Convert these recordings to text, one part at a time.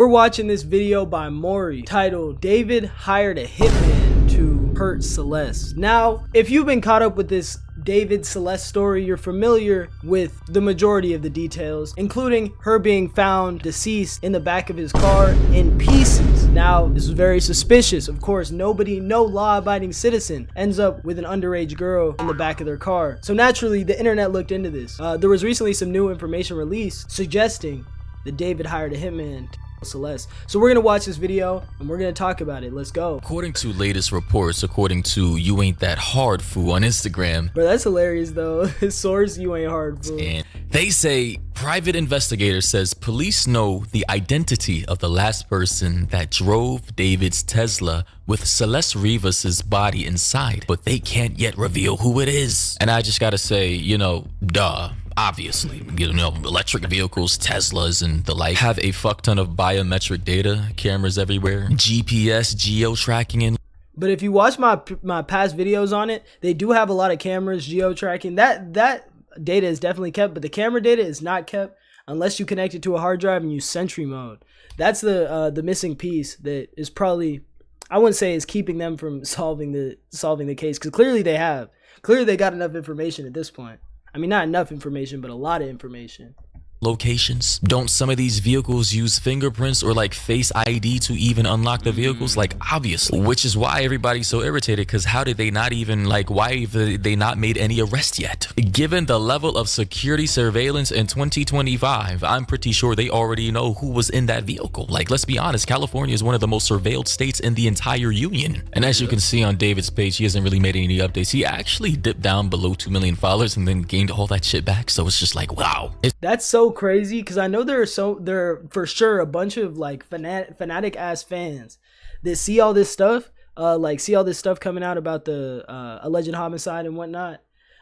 We're watching this video by Maury titled David hired a hitman to hurt Celeste. Now, if you've been caught up with this David Celeste story, you're familiar with the majority of the details, including her being found deceased in the back of his car in pieces. Now, this is very suspicious. Of course, no law-abiding citizen ends up with an underage girl in the back of their car. So naturally, the internet looked into this. There was recently some new information released suggesting that David hired a hitman to Celeste. So we're gonna watch this video and we're gonna talk about it. Let's go. According to latest reports, according to You Ain't That Hard Fool on Instagram. Bro, that's hilarious though. His source, You Ain't Hard Fool. And they say private investigator says police know the identity of the last person that drove David's Tesla with Celeste Rivas's body inside, but they can't yet reveal who it is. And I just gotta say, you know, duh. Obviously, you know, electric vehicles, Teslas, and the like have a fuck ton of biometric data, cameras everywhere, GPS, geo-tracking, and but if you watch my past videos on it, they do have a lot of cameras, geo-tracking. That data is definitely kept, but the camera data is not kept unless you connect it to a hard drive and use Sentry mode. That's the missing piece that is probably, I wouldn't say is keeping them from solving the case, because clearly they have. Clearly they got enough information at this point. I mean, not enough information, but a lot of information. Locations. Don't some of these vehicles use fingerprints or like Face ID to even unlock the vehicles? Like, obviously, which is why everybody's so irritated, because how did they not even, like, why have they not made any arrests yet? Given the level of security surveillance in 2025, I'm pretty sure they already know who was in that vehicle. Like, let's be honest, California is one of the most surveilled states in the entire union. And as you can see on David's page, he hasn't really made any updates. He actually dipped down below 2 million followers and then gained all that shit back. So it's just like, wow. That's so crazy, because I know there are for sure a bunch of like fanatic ass fans that see all this stuff, coming out about the alleged homicide and whatnot,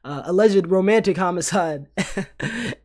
alleged romantic homicide,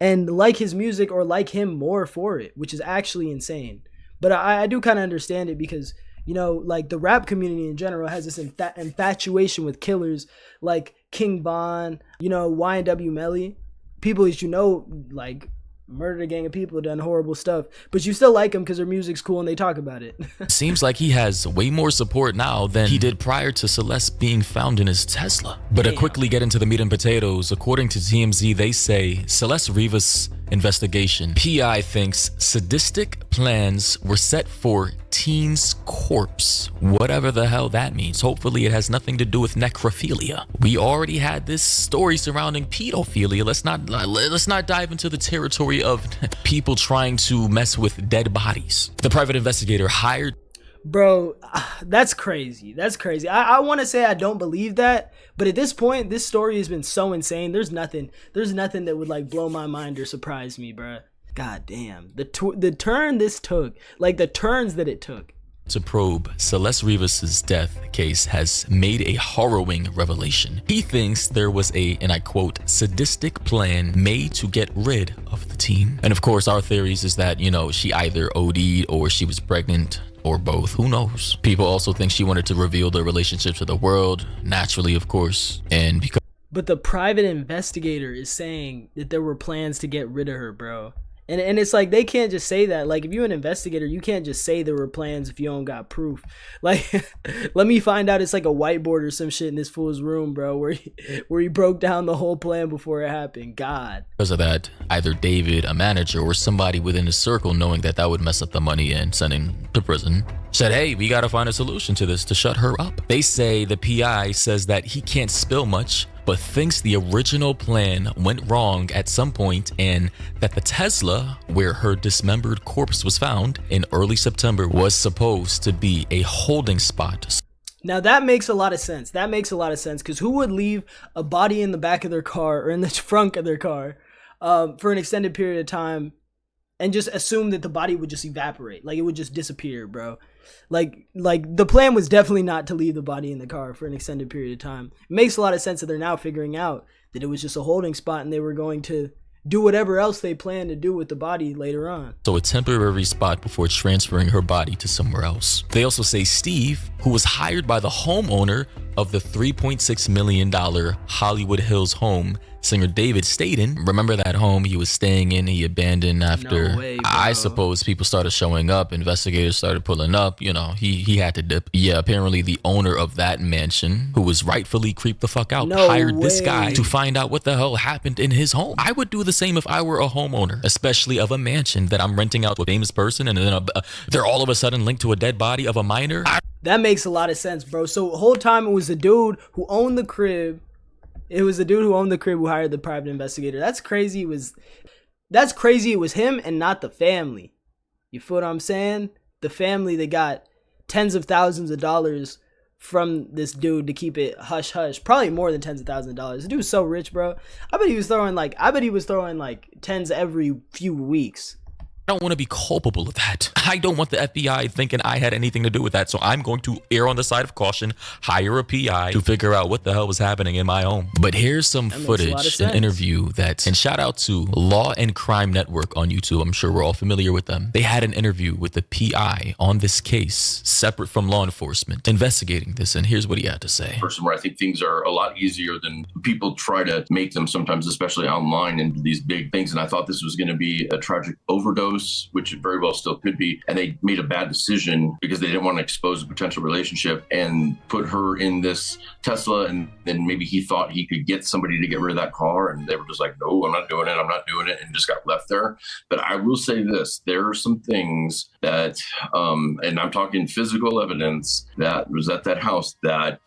and like his music or like him more for it, which is actually insane. But I do kind of understand it, because you know, like the rap community in general has this infatuation with killers like King Von, you know, YNW Melly. People that you know, like, murdered a gang of people, done horrible stuff, but you still like them because their music's cool and they talk about it. Seems like he has way more support now than he did prior to Celeste being found in his Tesla. But to quickly get into the meat and potatoes, according to TMZ, they say Celeste Rivas investigation. PI thinks sadistic plans were set for teen's corpse. Whatever the hell that means. Hopefully it has nothing to do with necrophilia. We already had this story surrounding pedophilia. Let's not dive into the territory of people trying to mess with dead bodies. The private investigator hired. Bro, that's crazy. That's crazy. I want to say I don't believe that, but at this point, this story has been so insane. There's nothing that would like blow my mind or surprise me, bro. God damn. The turn this took, like the turns that it took. To probe Celeste Rivas's death case has made a harrowing revelation. He thinks there was a, and I quote, sadistic plan made to get rid of the teen. And of course, our theories is that, you know, she either OD'd or she was pregnant, or both, who knows? People also think she wanted to reveal their relationship to the world, naturally, of course, and because. But the private investigator is saying that there were plans to get rid of her, bro. And it's like, they can't just say that. Like, if you're an investigator, you can't just say there were plans if you don't got proof. Like, let me find out it's like a whiteboard or some shit in this fool's room, bro, where he broke down the whole plan before it happened. God. Because of that, either David, a manager, or somebody within his circle, knowing that that would mess up the money and sending to prison, said, hey, we got to find a solution to this to shut her up. They say the PI says that he can't spill much, but thinks the original plan went wrong at some point, and that the Tesla, where her dismembered corpse was found in early September, was supposed to be a holding spot. Now that makes a lot of sense. That makes a lot of sense, because who would leave a body in the back of their car or in the trunk of their car for an extended period of time and just assume that the body would just evaporate, like it would just disappear, bro? Like the plan was definitely not to leave the body in the car for an extended period of time. It makes a lot of sense that they're now figuring out that it was just a holding spot and they were going to do whatever else they planned to do with the body later on. So a temporary spot before transferring her body to somewhere else. They also say Steve, who was hired by the homeowner of the $3.6 million Hollywood Hills home, singer David stayed in. Remember that home he was staying in, he abandoned after, No way, bro. I suppose people started showing up, investigators started pulling up, you know, he had to dip. Yeah, apparently the owner of that mansion, who was rightfully creeped the fuck out, hired this guy to find out what the hell happened in his home. I would do the same if I were a homeowner, especially of a mansion that I'm renting out to a famous person, and then they're all of a sudden linked to a dead body of a minor. That makes a lot of sense, bro. So the whole time it was the dude who owned the crib. It was the dude who owned the crib who hired the private investigator. That's crazy. That's crazy. It was him and not the family. You feel what I'm saying? The family, they got tens of thousands of dollars from this dude to keep it hush hush. Probably more than tens of thousands of dollars. The dude's so rich, bro. I bet he was throwing like tens every few weeks. I don't want to be culpable of that. I don't want the FBI thinking I had anything to do with that. So I'm going to err on the side of caution, hire a PI to figure out what the hell was happening in my home. But here's some footage, an interview and shout out to Law and Crime Network on YouTube. I'm sure we're all familiar with them. They had an interview with the PI on this case, separate from law enforcement, investigating this. And here's what he had to say. Person where I think things are a lot easier than people try to make them sometimes, especially online, into these big things. And I thought this was going to be a tragic overdose, which it very well still could be. And they made a bad decision because they didn't want to expose a potential relationship and put her in this Tesla. And then maybe he thought he could get somebody to get rid of that car. And they were just like, no, I'm not doing it. And just got left there. But I will say this, there are some things that, and I'm talking physical evidence that was at that house that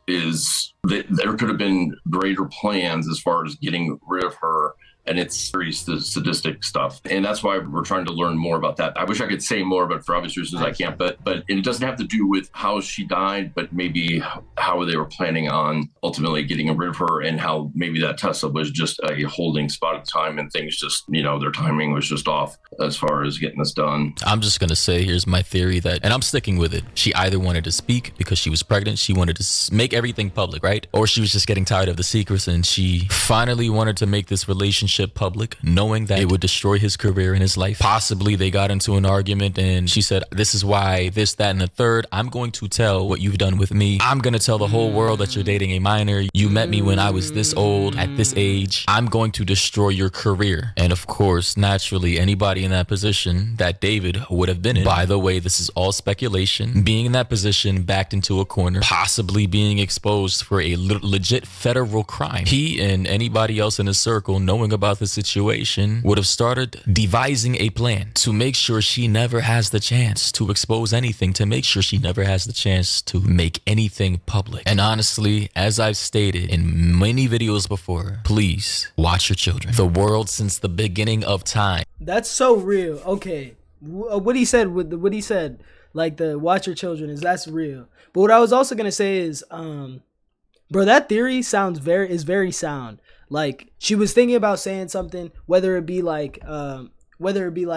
there could have been greater plans as far as getting rid of her. And it's very sadistic stuff. And that's why we're trying to learn more about that. I wish I could say more, but for obvious reasons I can't. But it doesn't have to do with how she died, but maybe how they were planning on ultimately getting rid of her, and how maybe that Tesla was just a holding spot at the time, and things just, their timing was just off as far as getting this done. I'm just going to say, here's my theory and I'm sticking with it. She either wanted to speak because she was pregnant. She wanted to make everything public, right? Or she was just getting tired of the secrets, and she finally wanted to make this relationship public, knowing that it would destroy his career and his life. Possibly they got into an argument and she said, this is why, this, that, and the third. I'm going to tell what you've done with me. I'm going to tell the whole world that you're dating a minor. You met me when I was this old, at this age. I'm going to destroy your career. And of course, naturally, anybody in that position that David would have been in, by the way, this is all speculation, being in that position, backed into a corner, possibly being exposed for a legit federal crime. He and anybody else in his circle, knowing about the situation, would have started devising a plan to make sure she never has the chance to expose anything, to make sure she never has the chance to make anything public. And honestly, as I've stated in many videos before, please watch your children. The world since the beginning of time. That's so real. Okay, what he said like the watch your children, that's real. But what I was also gonna say is, bro, that theory is very sound. Like, she was thinking about saying something, whether it be like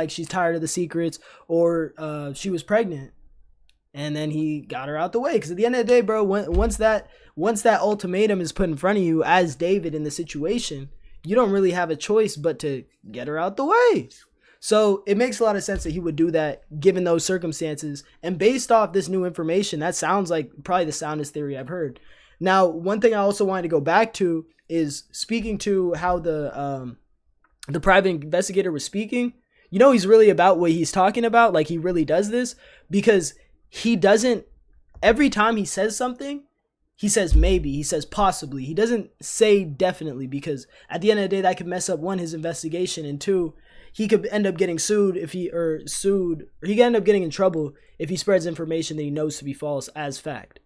she's tired of the secrets, or she was pregnant, and then he got her out the way. Because at the end of the day, bro, once that ultimatum is put in front of you as David in the situation, you don't really have a choice but to get her out the way. So it makes a lot of sense that he would do that given those circumstances. And based off this new information, that sounds like probably the soundest theory I've heard. Now, one thing I also wanted to go back to is speaking to how the private investigator was speaking. He's really about what he's talking about. Like, he really does this because he doesn't, every time he says something, he says maybe, he says possibly. He doesn't say definitely, because at the end of the day, that could mess up, one, his investigation, and two, he could end up getting sued or he could end up getting in trouble if he spreads information that he knows to be false as fact.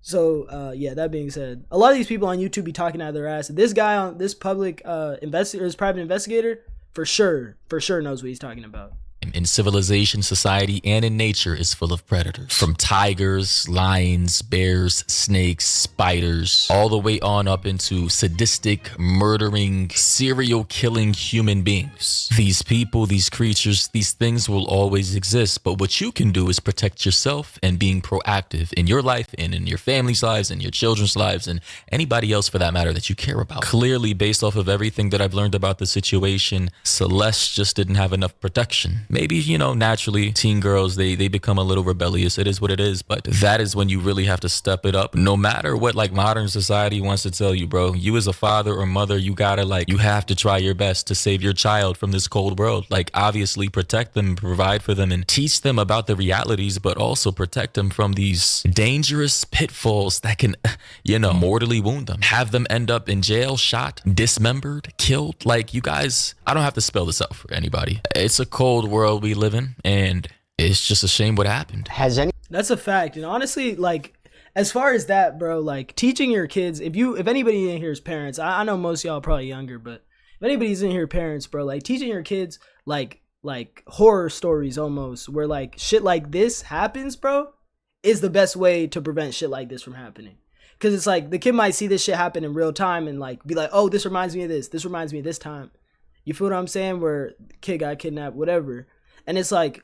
So, yeah, that being said, a lot of these people on YouTube be talking out of their ass. This guy on this public investigator, this private investigator, for sure knows what he's talking about. In civilization, society, and in nature is full of predators. From tigers, lions, bears, snakes, spiders, all the way on up into sadistic, murdering, serial killing human beings. These people, these creatures, these things will always exist. But what you can do is protect yourself and being proactive in your life and in your family's lives and your children's lives and anybody else for that matter that you care about. Clearly, based off of everything that I've learned about the situation, Celeste just didn't have enough protection. maybe, you know, naturally teen girls, they become a little rebellious. It is what it is. But that is when you really have to step it up. No matter what like modern society wants to tell you, bro, you as a father or mother, you gotta like, you have to try your best to save your child from this cold world. Like obviously protect them, provide for them, and teach them about the realities, but also protect them from these dangerous pitfalls that can, you know, mortally wound them, have them end up in jail, shot, dismembered, killed. Like, you guys, I don't have to spell this out for anybody. It's a cold world we live in, and it's just a shame what happened. That's a fact. And honestly, like, as far as that, bro, like teaching your kids, if anybody in here is parents, I know most of y'all are probably younger, but if anybody's in here parents, bro, like teaching your kids like horror stories almost, where like shit like this happens, bro, is the best way to prevent shit like this from happening. Because it's like the kid might see this shit happen in real time and like be like, oh, this reminds me of this reminds me of this time. You feel what I'm saying? Where the kid got kidnapped, whatever. And it's like,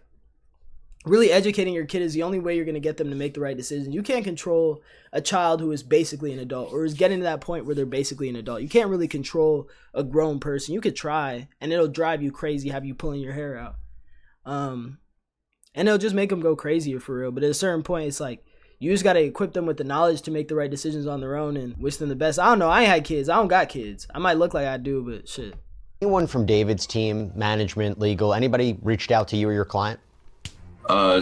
really educating your kid is the only way you're going to get them to make the right decision. You can't control a child who is basically an adult or is getting to that point where they're basically an adult. You can't really control a grown person. You could try, and it'll drive you crazy, have you pulling your hair out. And it'll just make them go crazier for real. But at a certain point, it's like, you just got to equip them with the knowledge to make the right decisions on their own and wish them the best. I don't know. I ain't had kids. I don't got kids. I might look like I do, but shit. Anyone from David's team, management, legal, anybody reached out to you or your client?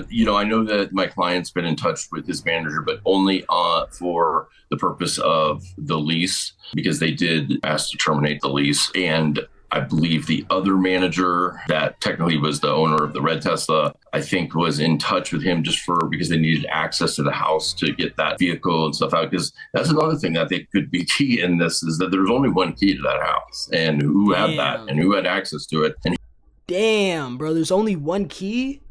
You know, I know that my client's been in touch with his manager, but only for the purpose of the lease, because they did ask to terminate the lease. And I believe the other manager that technically was the owner of the red Tesla, I think was in touch with him just because they needed access to the house to get that vehicle and stuff out. Because that's another thing that they could be key in this, is that there's only one key to that house, and who had that and who had access to it. And damn, bro, there's only one key?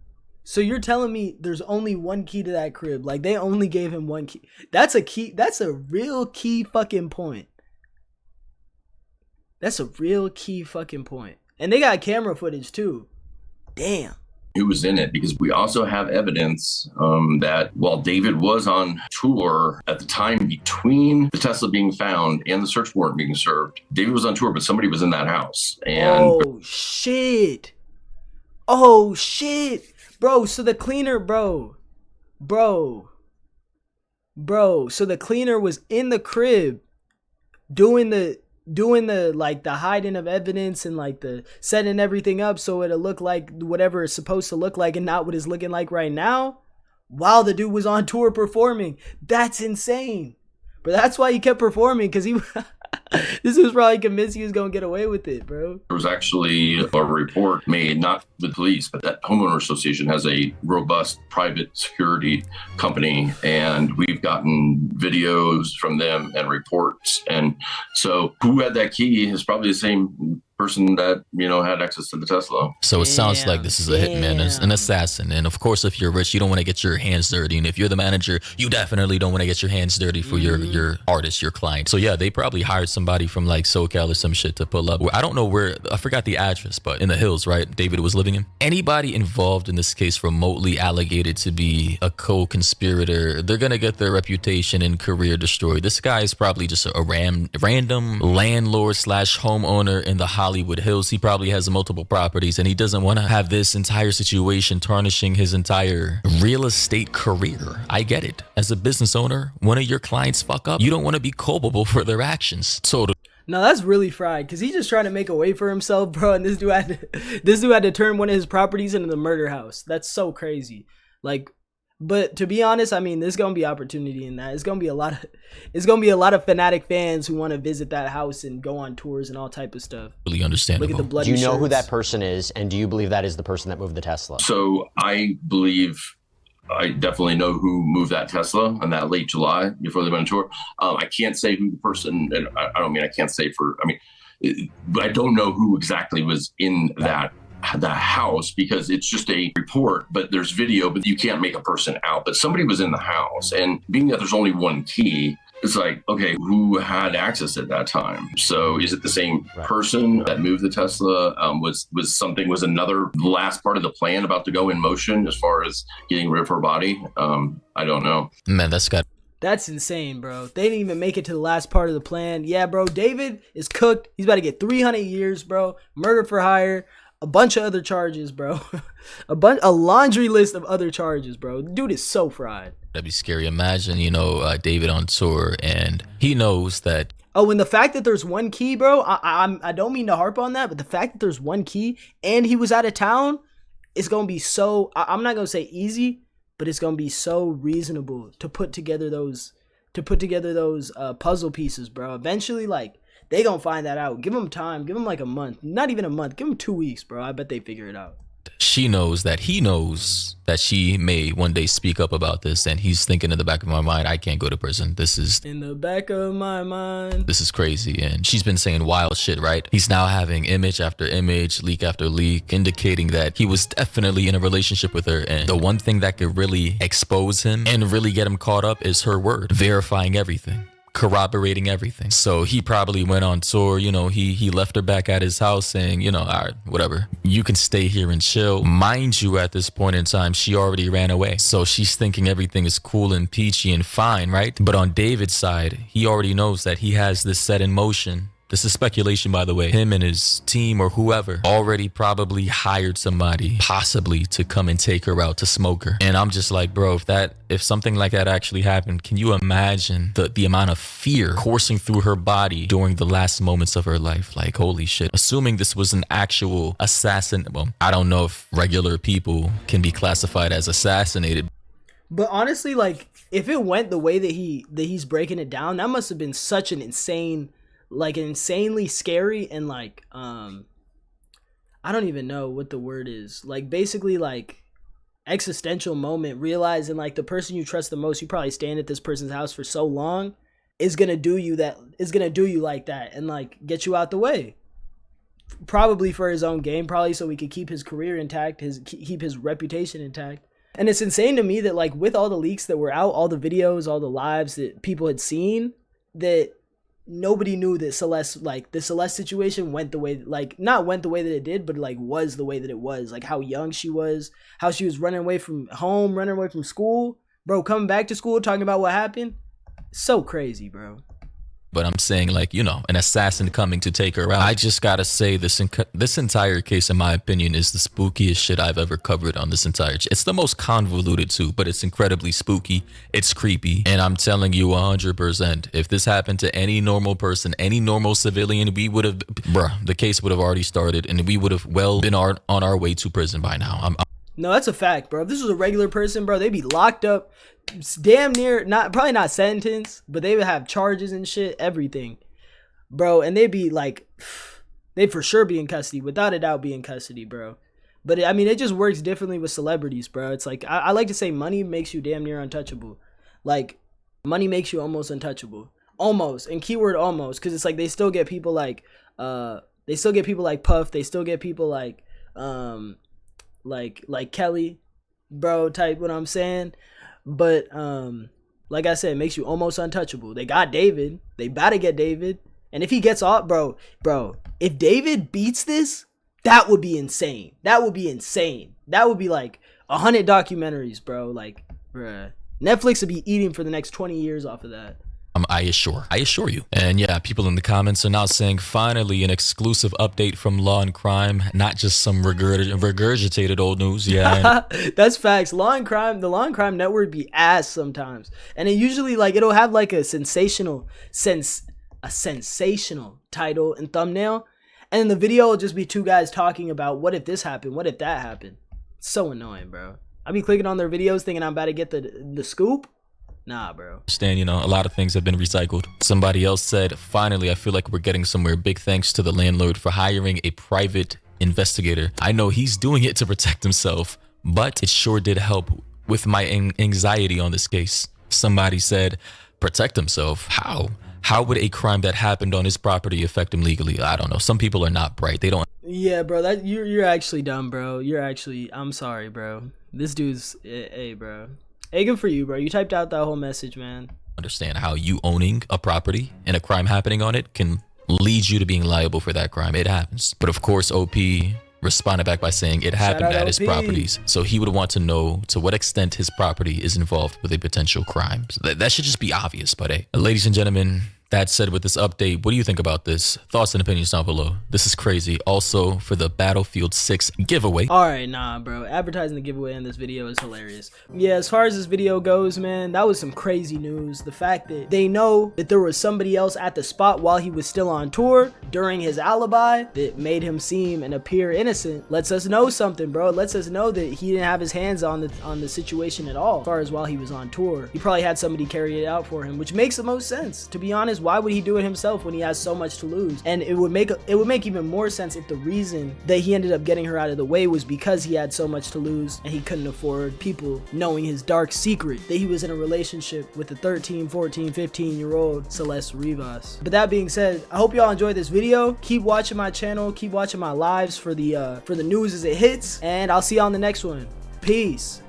So you're telling me there's only one key to that crib? Like, they only gave him one key. That's a key. That's a real key fucking point. That's a real key fucking point. And they got camera footage too. Damn. Who was in it, because we also have evidence that while David was on tour at the time between the Tesla being found and the search warrant being served, David was on tour, but somebody was in that house. And oh shit. Oh shit. Bro, so the cleaner, bro, so the cleaner was in the crib doing the like the hiding of evidence and like the setting everything up so it'll look like whatever it's supposed to look like and not what it's looking like right now, while the dude was on tour performing. That's insane. But that's why he kept performing, because he this was probably convinced he was gonna get away with it, bro. There was actually a report made, not the police, but that homeowner association has a robust private security company, and we've gotten videos from them and reports. And so who had that key is probably the same person that, you know, had access to the Tesla. So it sounds like this is a hitman, an assassin. And of course, if you're rich, you don't want to get your hands dirty. And if you're the manager, you definitely don't want to get your hands dirty for your artist, your client. So yeah, they probably hired somebody from like SoCal or some shit to pull up. I don't know where, I forgot the address, but in the hills, right? David was living in. Anybody involved in this case remotely allocated to be a co-conspirator, they're going to get their reputation and career destroyed. This guy is probably just a random landlord slash homeowner in the Hollywood Hills. He probably has multiple properties, and he doesn't want to have this entire situation tarnishing his entire real estate career. I get it. As a business owner, one of your clients fuck up, you don't want to be culpable for their actions. So no, that's really fried, because he's just trying to make a way for himself, bro. And this dude had to turn one of his properties into the murder house. That's so crazy. Like, but to be honest, I mean, there's gonna be opportunity in that. It's gonna be a lot of fanatic fans who want to visit that house and go on tours and all type of stuff. Really understandable. Look at the bloody Do you know shirts. who that person is, and do you believe that is the person that moved the Tesla? So I definitely know who moved that Tesla on that late July before they went on tour. I can't say who the person, and I don't mean I can't say for, I mean, I don't know who exactly was in the house, because it's just a report, but there's video, but you can't make a person out. But somebody was in the house, and being that there's only one key, it's like, okay, who had access at that time? So is it the same person that moved the Tesla? Was another last part of the plan about to go in motion as far as getting rid of her body? I don't know. Man, That's insane, bro. They didn't even make it to the last part of the plan. Yeah, bro, David is cooked. He's about to get 300 years, bro. Murder for hire. a bunch of other charges, bro. A laundry list of other charges, bro. Dude is so fried. That'd be scary. Imagine, David on tour and he knows that. Oh, and the fact that there's one key, bro, I don't mean to harp on that, but the fact that there's one key and he was out of town, it's going to be so, I'm not going to say easy, but it's going to be so reasonable to put together those puzzle pieces, bro. Eventually, like, they going to find that out. Give them time. Give them like a month. Not even a month. Give them 2 weeks, bro. I bet they figure it out. She knows that he knows that she may one day speak up about this, and he's thinking in the back of my mind, I can't go to prison. This is in the back of my mind. This is crazy. And she's been saying wild shit, right? He's now having image after image, leak after leak, indicating that he was definitely in a relationship with her. And the one thing that could really expose him and really get him caught up is her word, verifying everything, corroborating everything. So he probably went on tour, he left her back at his house saying, all right, whatever, you can stay here and chill. Mind you, at this point in time, she already ran away. So she's thinking everything is cool and peachy and fine, right? But on David's side, he already knows that he has this set in motion. This is speculation, by the way. Him and his team or whoever already probably hired somebody possibly to come and take her out to smoke her. And I'm just like, bro, if something like that actually happened, can you imagine the amount of fear coursing through her body during the last moments of her life? Like, holy shit. Assuming this was an actual assassin. Well, I don't know if regular people can be classified as assassinated. But honestly, like, if it went the way that he's breaking it down, that must have been such an insanely scary and like I don't even know what the word is, like basically like existential moment, realizing like the person you trust the most, you probably staying at this person's house for so long, is gonna do you like that and like get you out the way, probably for his own game, probably so he could keep his career intact, keep his reputation intact. And it's insane to me that like with all the leaks that were out, all the videos, all the lives that people had seen, that nobody knew that the Celeste situation went the way, like not went the way that it did, but like was the way that it was, like how young she was, how she was running away from home, running away from school, bro, coming back to school, talking about what happened. So crazy, bro. But I'm saying, like, an assassin coming to take her out. I just gotta say, this entire case, in my opinion, is the spookiest shit I've ever covered on this entire. It's the most convoluted too, but it's incredibly spooky. It's creepy, and I'm telling you 100%, if this happened to any normal person, any normal civilian, the case would have already started, and we would have been on our way to prison by now. No, that's a fact, bro. If this was a regular person, bro, they'd be locked up, damn near, probably not sentenced, but they would have charges and shit, everything, bro. And they'd be like, they'd for sure be in custody, without a doubt be in custody, bro. But I mean, it just works differently with celebrities, bro. It's like, I like to say money makes you damn near untouchable. Like, money makes you almost untouchable. Almost, and keyword almost, because it's like they still get people like, Puff, they still get people like Kelly, bro, type what I'm saying. But like I said, it makes you almost untouchable. They got David. They about to get David. And if he gets off, bro, if David beats this, that would be insane. That would be like 100 documentaries, bro. Like, bruh. Netflix would be eating for the next 20 years off of that. I assure you. And yeah, people in the comments are now saying, finally, an exclusive update from Law and Crime, not just some regurgitated old news. Yeah. That's facts. The Law and Crime network be ass sometimes. And it usually, like, it'll have like a sensational title and thumbnail. And then the video will just be two guys talking about what if this happened, what if that happened. It's so annoying, bro. I be clicking on their videos thinking I'm about to get the scoop. Nah, bro. Understand, a lot of things have been recycled. Somebody else said, finally, I feel like we're getting somewhere. Big thanks to the landlord for hiring a private investigator. I know he's doing it to protect himself, but it sure did help with my anxiety on this case. Somebody said, protect himself? How? How would a crime that happened on his property affect him legally? I don't know. Some people are not bright. They don't. Yeah, bro, you're actually dumb, bro. I'm sorry, bro. This dude's, hey, bro. Hey, good for you, bro. You typed out that whole message, man. Understand how you owning a property and a crime happening on it can lead you to being liable for that crime. It happens. But of course, OP responded back by saying it happened at his properties. So he would want to know to what extent his property is involved with a potential crime. So that should just be obvious. But hey, ladies and gentlemen, That said, with this update, what do you think about this? Thoughts and opinions down below. This is crazy. Also, for the Battlefield 6 giveaway. Alright, nah, bro. Advertising the giveaway in this video is hilarious. Yeah, as far as this video goes, man, that was some crazy news. The fact that they know that there was somebody else at the spot while he was still on tour during his alibi that made him seem and appear innocent lets us know something, bro. It lets us know that he didn't have his hands on the situation at all as far as while he was on tour. He probably had somebody carry it out for him, which makes the most sense. To be honest, why would he do it himself when he has so much to lose? And it would make even more sense if the reason that he ended up getting her out of the way was because he had so much to lose and he couldn't afford people knowing his dark secret that he was in a relationship with the 13, 14, 15-year-old Celeste Rivas. But that being said, I hope y'all enjoyed this video. Keep watching my channel, keep watching my lives for the news as it hits, and I'll see y'all on the next one. Peace.